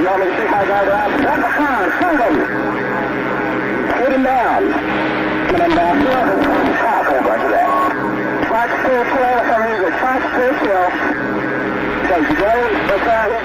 You want me to shoot my guy down? That's a fine. Shoot him. Shoot him down. Shoot him down. Roger that. Try to steer clear from music. Try to steer clear. Okay, you go. Let's out here.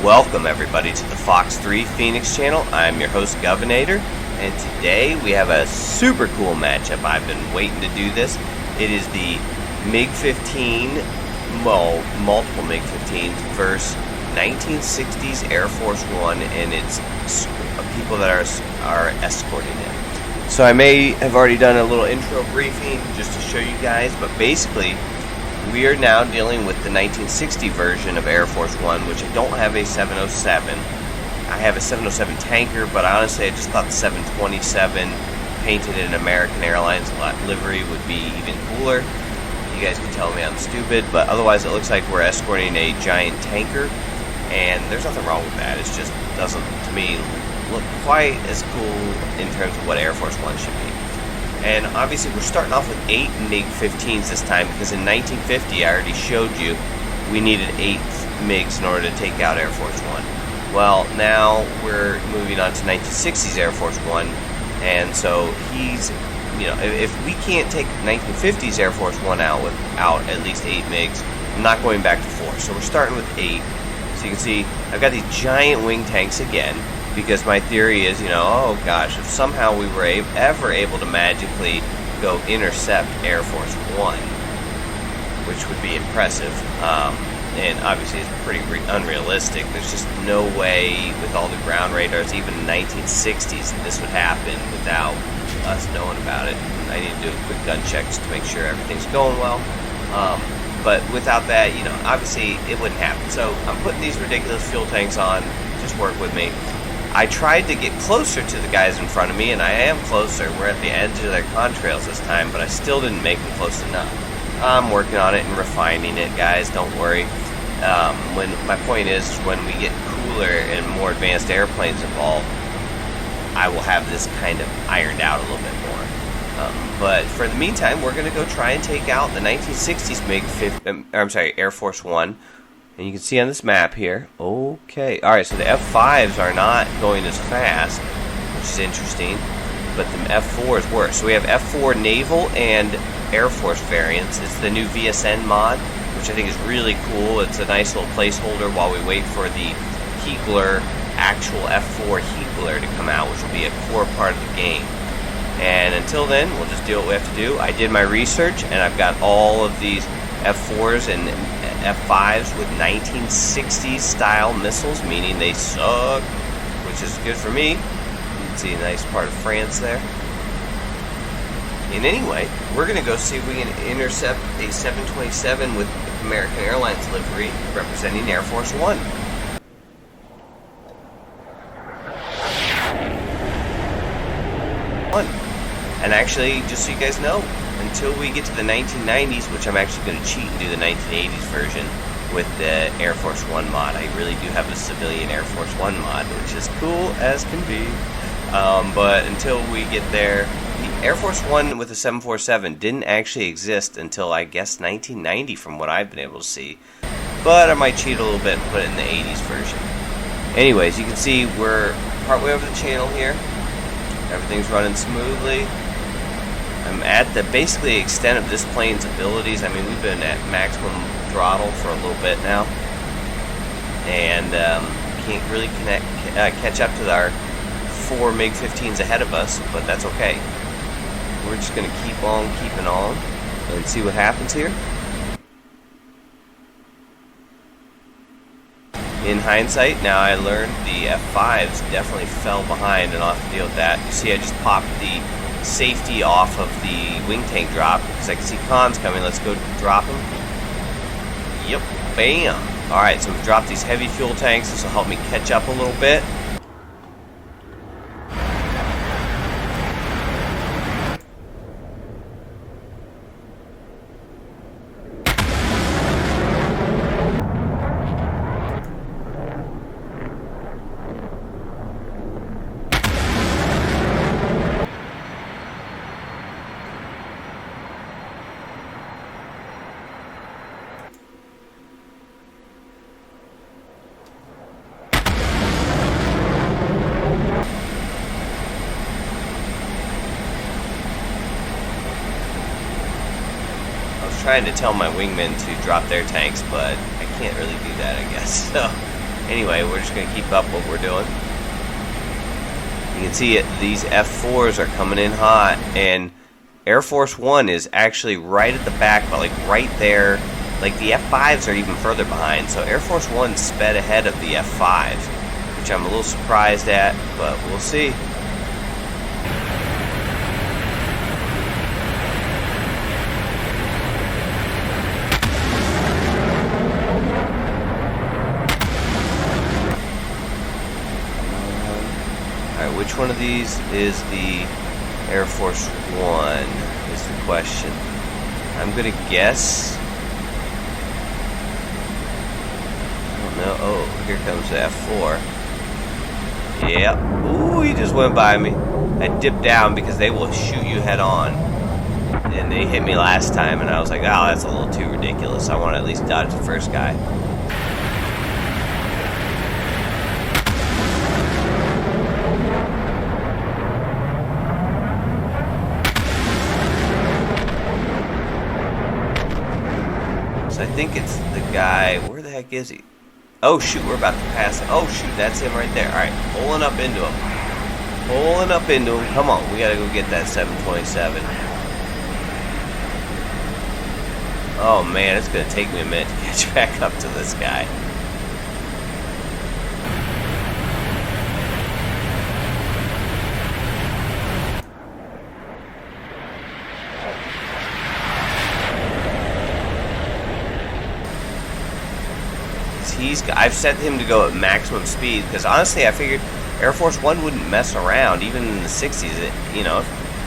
Welcome everybody to the Fox 3 Phoenix channel. I'm your host Govinator, and today we have a super cool matchup. I've been waiting to do this. It is the MiG-15, well, multiple MiG-15s versus 1960s Air Force One, and it's people that are escorting it. So I may have already done a little intro briefing just to show you guys, but basically we are now dealing with the 1960 version of Air Force One, which I don't have a 707. I have a 707 tanker, but honestly I just thought the 727 painted in American Airlines livery would be even cooler. You guys can tell me I'm stupid, but otherwise it looks like we're escorting a giant tanker, and there's nothing wrong with that. It just doesn't, to me, look quite as cool in terms of what Air Force One should be. And obviously we're starting off with 8 MiG-15s this time, because in 1950 I already showed you we needed 8 MiGs in order to take out Air Force One. Well, now we're moving on to 1960s Air Force One, and so he's, you know, if we can't take 1950s Air Force One out without at least 8 MiGs, I'm not going back to 4. So we're starting with 8. So you can see I've got these giant wing tanks again, because my theory is, you know, oh gosh, if somehow we were ever able to magically go intercept Air Force One, which would be impressive, and obviously it's pretty unrealistic. There's just no way with all the ground radars, even in the 1960s, that this would happen without us knowing about it. I need to do a quick gun check just to make sure everything's going well. But without that, you know, obviously it wouldn't happen. So I'm putting these ridiculous fuel tanks on. Just work with me. I tried to get closer to the guys in front of me, and I am closer. We're at the edge of their contrails this time, but I still didn't make them close enough. I'm working on it and refining it, guys. Don't worry. When my point is, when we get cooler and more advanced airplanes involved, I will have this kind of ironed out a little bit more. But for the meantime, we're going to go try and take out the 1960s Air Force One. And you can see on this map here, okay, alright, so the F5s are not going as fast, which is interesting, but the F4 is worse. So we have F4 Naval and Air Force variants. It's the new VSN mod, which I think is really cool. It's a nice little placeholder while we wait for the Heatblur, actual F4 Heatblur to come out, which will be a core part of the game. And until then, we'll just do what we have to do. I did my research, and I've got all of these F4s and F5s with 1960s style missiles, meaning they suck, which is good for me. You can see a nice part of France there. And anyway, we're going to go see if we can intercept a 727 with American Airlines livery representing Air Force One. And actually, just so you guys know, until we get to the 1990s, which I'm actually going to cheat and do the 1980s version with the Air Force One mod. I really do have a civilian Air Force One mod, which is cool as can be. But until we get there, the Air Force One with a 747 didn't actually exist until, I guess, 1990 from what I've been able to see. But I might cheat a little bit and put it in the 80s version. Anyways, you can see we're partway over the channel here. Everything's running smoothly. I'm at the basically extent of this plane's abilities. I mean, we've been at maximum throttle for a little bit now. And can't really catch up to our 4 MiG-15s ahead of us, but that's okay. We're just going to keep on keeping on and see what happens here. In hindsight, now I learned the F5s definitely fell behind, and I'll have to deal with that. You see, I just popped the safety off of the wing tank drop because I can see cons coming. Let's go drop them. Yep, bam. Alright, so we've dropped these heavy fuel tanks. This will help me catch up a little bit. Trying to tell my wingmen to drop their tanks, but I can't really do that, I guess. So anyway, we're just going to keep up what we're doing. You can see it, these F4s are coming in hot, and Air Force One is actually right at the back, but like right there. Like the F5s are even further behind, so Air Force One sped ahead of the F5s, which I'm a little surprised at, but we'll see. Which one of these is the Air Force One is the question. I'm gonna guess. I don't know. Oh, here comes the F4. Yep. Ooh, he just went by me. I dipped down because they will shoot you head on. And they hit me last time, and I was like, oh, that's a little too ridiculous. I want to at least dodge the first guy. I think it's the guy. Where the heck is he? Oh shoot, we're about to pass him. Oh shoot, that's him right there. Alright, pulling up into him. Pulling up into him. Come on, we gotta go get that 727. Oh man, it's gonna take me a minute to catch back up to this guy. I've set him to go at maximum speed because honestly I figured Air Force One wouldn't mess around even in the 60s. You know,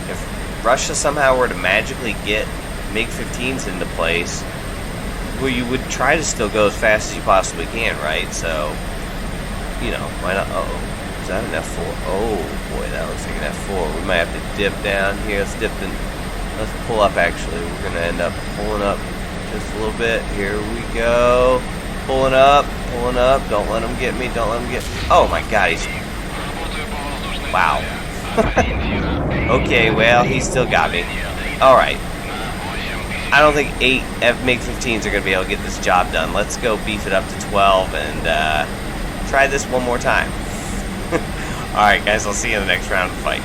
if Russia somehow were to magically get MiG-15s into place, well, you would try to still go as fast as you possibly can, right? So, you know, why not? Uh-oh, is that an F4? Oh boy, that looks like an F4. We might have to dip down here. Let's pull up actually. We're gonna end up pulling up just a little bit. Here we go. Pulling up, don't let him get me, don't let him get me. Oh my god, he's... Wow. Okay, well, he still got me. Alright. I don't think 8 MiG-15s are going to be able to get this job done. Let's go beef it up to 12 and try this one more time. Alright guys, I'll see you in the next round of the fight.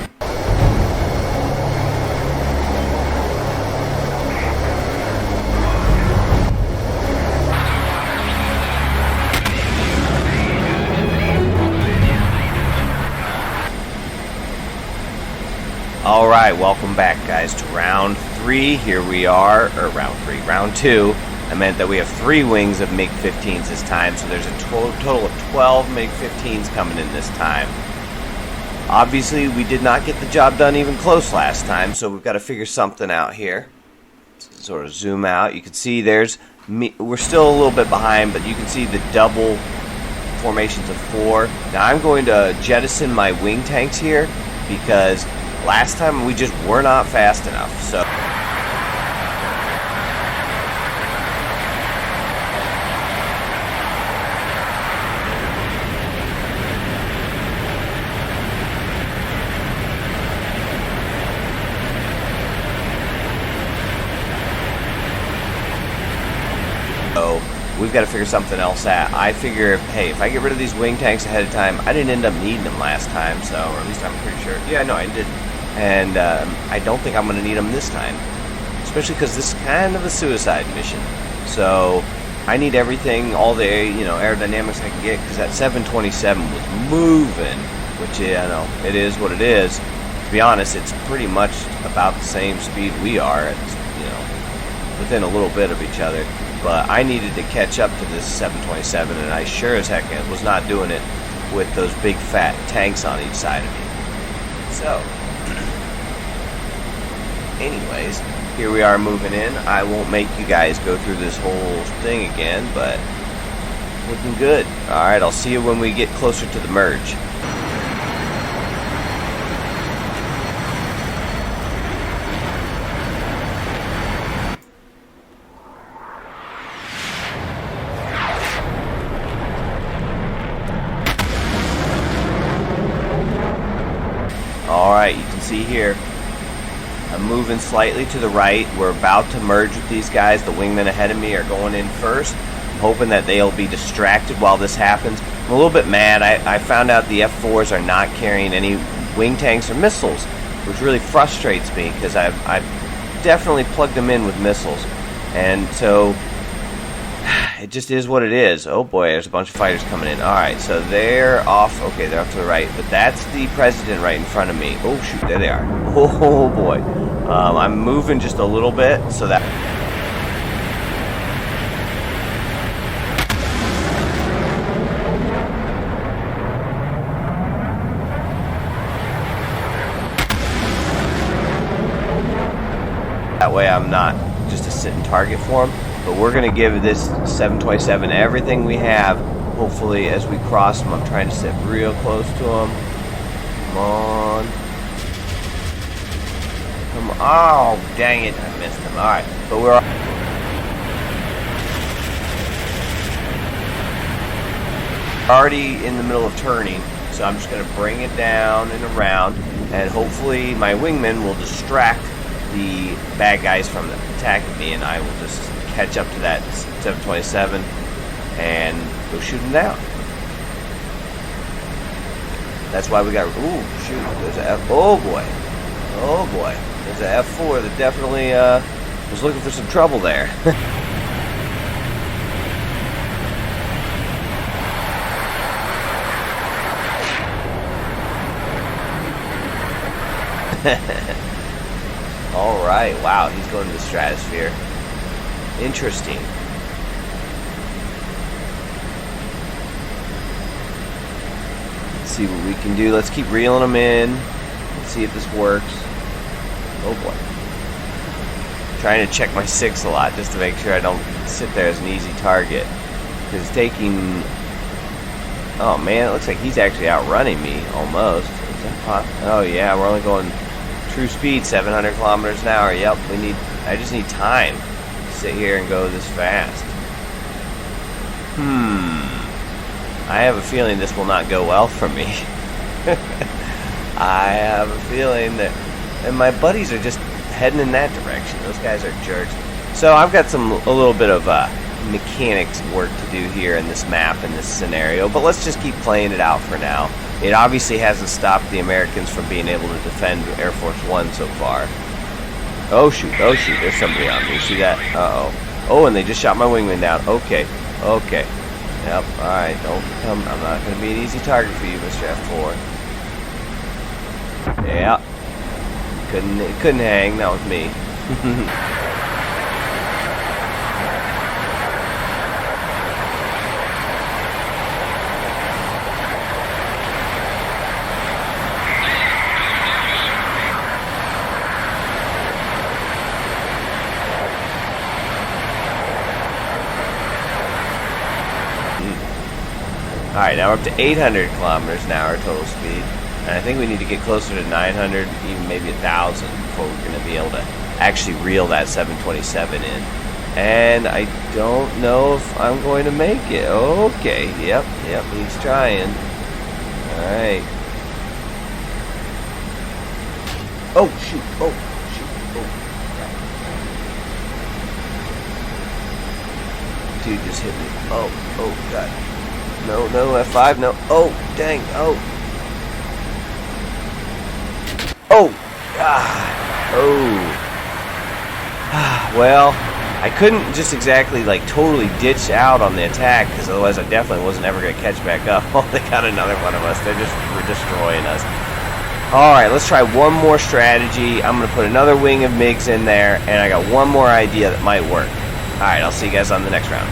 Alright, welcome back guys to round 3. Here we are, or round 2. I meant that we have 3 wings of MiG-15s this time, so there's a total of 12 MiG-15s coming in this time. Obviously, we did not get the job done even close last time, so we've got to figure something out here. Sort of zoom out. You can see there's we're still a little bit behind, but you can see the double formations of 4. Now I'm going to jettison my wing tanks here because Last time we just were not fast enough, so... we've got to figure something else out. I figure, hey, if I get rid of these wing tanks ahead of time, I didn't end up needing them last time, so, or at least I'm pretty sure. Yeah, no, I didn't. And I don't think I'm going to need them this time, especially because this is kind of a suicide mission. So I need everything, all the aerodynamics I can get, because that 727 was moving, which, yeah, I know, it is what it is. To be honest, it's pretty much about the same speed we are, at, within a little bit of each other. But I needed to catch up to this 727, and I sure as heck was not doing it with those big fat tanks on each side of me. So, anyways, here we are moving in. I won't make you guys go through this whole thing again, but looking good. Alright, I'll see you when we get closer to the merge. Alright, you can see here, I'm moving slightly to the right. We're about to merge with these guys. The wingmen ahead of me are going in first. I'm hoping that they'll be distracted while this happens. I'm a little bit mad. I found out the F4s are not carrying any wing tanks or missiles, which really frustrates me because I've definitely plugged them in with missiles. And so it just is what it is. Oh boy, there's a bunch of fighters coming in. Alright, so they're off. Okay, they're off to the right. But that's the president right in front of me. Oh shoot, there they are. Oh boy. I'm moving just a little bit so that... that way I'm not just a sitting target for them. But we're going to give this 727 everything we have, hopefully, as we cross them. I'm trying to sit real close to them. Come on. Come on. Oh, dang it. I missed them. Alright. But we're already in the middle of turning, so I'm just going to bring it down and around, and hopefully my wingmen will distract the bad guys from attacking me, and I will just catch up to that 727 and go shoot them down. That's why we got... Ooh, shoot. There's a F... Oh, boy. Oh, boy. There's a F4 that definitely was looking for some trouble there. Alright, wow, he's going to the stratosphere. Interesting. Let's see what we can do. Let's keep reeling them in. Let's see if this works. Oh boy. Trying to check my 6 a lot just to make sure I don't sit there as an easy target. Because it's taking... Oh man, it looks like he's actually outrunning me almost. Is that possible? Oh yeah, we're only going true speed, 700 kilometers an hour. Yep, I just need time. Sit here and go this fast. I have a feeling this will not go well for me. I have a feeling that... And my buddies are just heading in that direction. Those guys are jerks. So I've got a little bit of mechanics work to do here in this map, in this scenario. But let's just keep playing it out for now. It obviously hasn't stopped the Americans from being able to defend Air Force One so far. Oh shoot, there's somebody on me. You see that? Uh-oh. Oh, and they just shot my wingman down. Okay. Yep, alright, don't come. I'm not going to be an easy target for you, Mr. F4. Yeah. It couldn't hang, that was me. Alright, now we're up to 800 kilometers an hour total speed. And I think we need to get closer to 900, even maybe 1,000 before we're going to be able to actually reel that 727 in. And I don't know if I'm going to make it. Okay, yep, he's trying. Alright. Oh, shoot, oh. Dude just hit me. Oh, God. No, F5, no. Oh, dang, oh. Well, I couldn't just exactly like totally ditch out on the attack, because otherwise I definitely wasn't ever going to catch back up. Oh, they got another one of us. They're just destroying us. Alright, let's try one more strategy. I'm going to put another wing of MiGs in there, and I got one more idea that might work. Alright, I'll see you guys on the next round.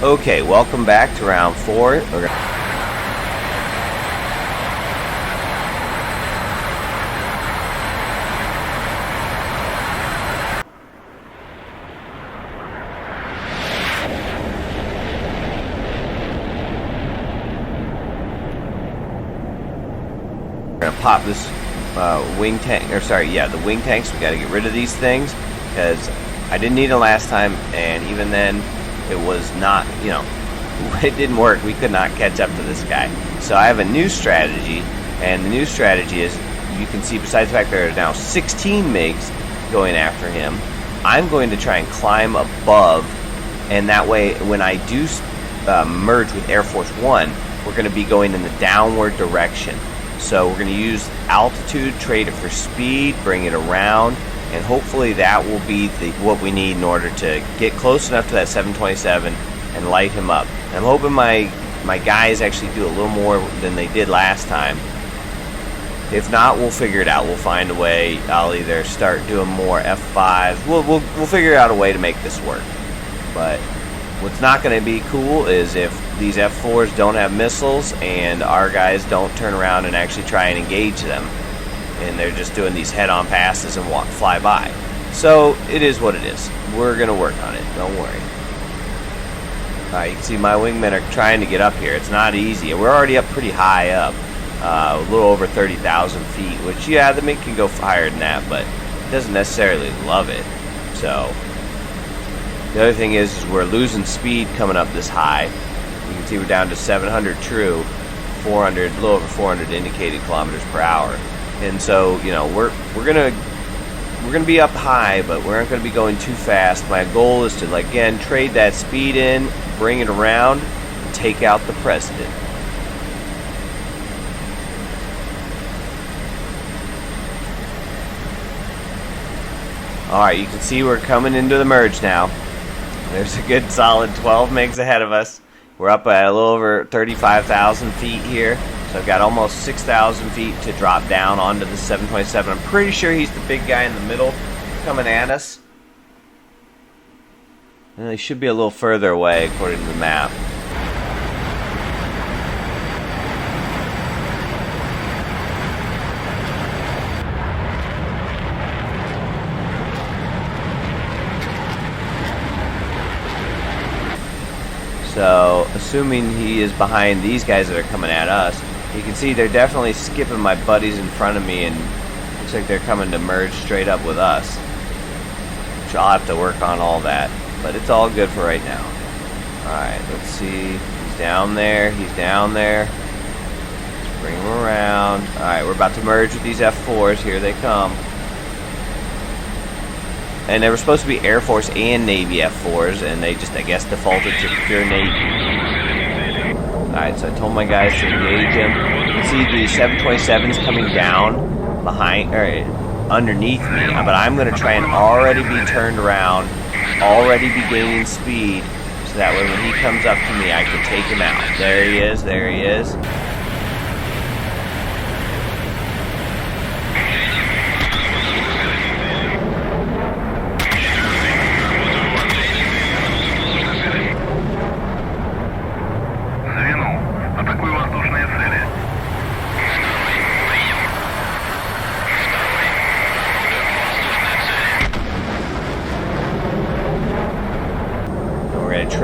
Okay, welcome back to round 4. We're gonna pop this wing tank, or sorry, yeah, the wing tanks. We got to get rid of these things because I didn't need it last time, and even then it was not, you know, it didn't work. We could not catch up to this guy. So I have a new strategy, and the new strategy is, you can see besides the fact there are now 16 MiGs going after him, I'm going to try and climb above, and that way when I do merge with Air Force One, we're going to be going in the downward direction. So we're going to use altitude, trade it for speed, bring it around, and hopefully that will be what we need in order to get close enough to that 727 and light him up. I'm hoping my guys actually do a little more than they did last time. If not, we'll figure it out. We'll find a way. I'll either start doing more F5s. We'll figure out a way to make this work. But what's not going to be cool is if these F4s don't have missiles and our guys don't turn around and actually try and engage them, and they're just doing these head-on passes and fly by. So it is what it is. We're going to work on it. Don't worry. You can see my wingmen are trying to get up here. It's not easy. We're already up pretty high up. A little over 30,000 feet, which, yeah, the MiG can go higher than that, but it doesn't necessarily love it. So the other thing is we're losing speed coming up this high. You can see we're down to 700 true, 400, a little over 400 indicated kilometers per hour. And so, you know, we're gonna be up high, but we aren't gonna be going too fast. My goal is to, like, again, trade that speed in, bring it around, and take out the president. Alright, you can see we're coming into the merge now. There's a good solid 12 MiGs ahead of us. We're up at a little over 35,000 feet here. So I've got almost 6,000 feet to drop down onto the 727. I'm pretty sure he's the big guy in the middle coming at us. And he should be a little further away according to the map. So, assuming he is behind these guys that are coming at us, you can see they're definitely skipping my buddies in front of me, and looks like they're coming to merge straight up with us. Which I'll have to work on all that, but it's all good for right now. Alright, let's see. He's down there. He's down there. Let's bring him around. Alright, we're about to merge with these F4s. Here they come. And they were supposed to be Air Force and Navy F4s, and they just, I guess, defaulted to pure Navy. Alright, so I told my guys to engage him. You can see the 727's coming down behind, or underneath me, but I'm going to try and already be turned around, already be gaining speed, so that way when he comes up to me, I can take him out. There he is, there he is.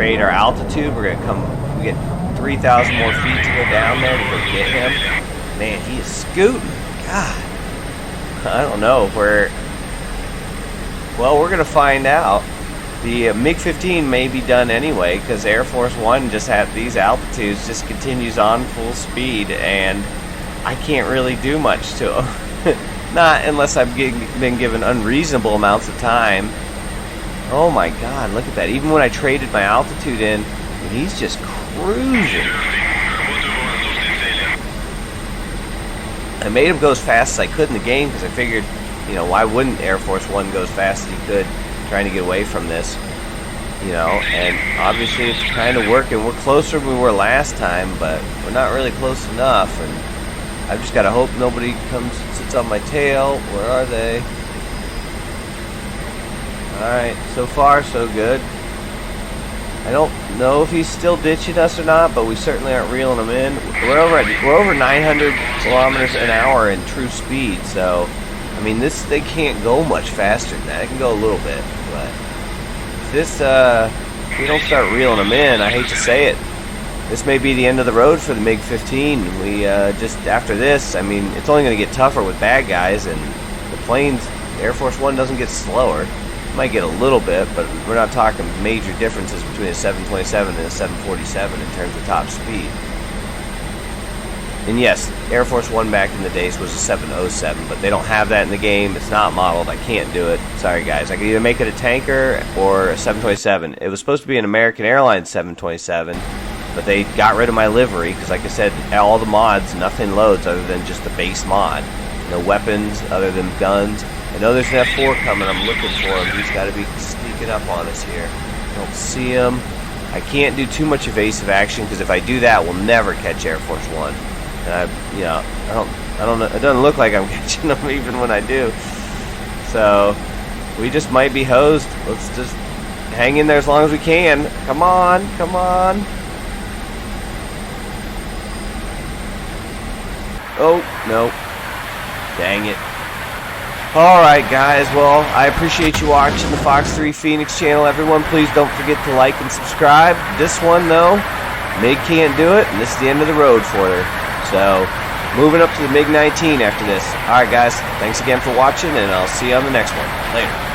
trade our altitude. We're gonna we get 3,000 more feet to go down there to go get him. Man, he is scooting. God, I don't know where. Well, we're gonna find out. The MiG-15 may be done anyway because Air Force One just at these altitudes just continues on full speed, and I can't really do much to him. Not unless I've been given unreasonable amounts of time. Oh my God, look at that. Even when I traded my altitude in, he's just cruising. I made him go as fast as I could in the game because I figured, you know, why wouldn't Air Force One go as fast as he could trying to get away from this? You know, and obviously it's kind of working. We're closer than we were last time, but we're not really close enough, and I've just got to hope nobody comes and sits on my tail. Where are they? Alright, so far so good. I don't know if he's still ditching us or not, but we certainly aren't reeling him in. We're over 900 kilometers an hour in true speed, so I mean they can't go much faster than that. It can go a little bit, but if we don't start reeling them in, I hate to say it, this may be the end of the road for the MiG-15. We just after this, I mean, it's only going to get tougher with bad guys, and the planes, Air Force One doesn't get slower. It might get a little bit, but we're not talking major differences between a 727 and a 747 in terms of top speed. And yes, Air Force One back in the days was a 707, but they don't have that in the game. It's not modeled. I can't do it. Sorry, guys. I could either make it a tanker or a 727. It was supposed to be an American Airlines 727, but they got rid of my livery because, like I said, all the mods, nothing loads other than just the base mod. No weapons other than guns. I know there's an F4 coming. I'm looking for him. He's got to be sneaking up on us here. Don't see him. I can't do too much evasive action because if I do that, we'll never catch Air Force One. And I don't know. It doesn't look like I'm catching them even when I do. So we just might be hosed. Let's just hang in there as long as we can. Come on, come on. Oh no! Dang it. Alright guys, well, I appreciate you watching the Fox 3 Phoenix channel, everyone. Please don't forget to like and subscribe. This one, though, MiG can't do it, and this is the end of the road for her. So, moving up to the MiG-19 after this. Alright guys, thanks again for watching, and I'll see you on the next one. Later.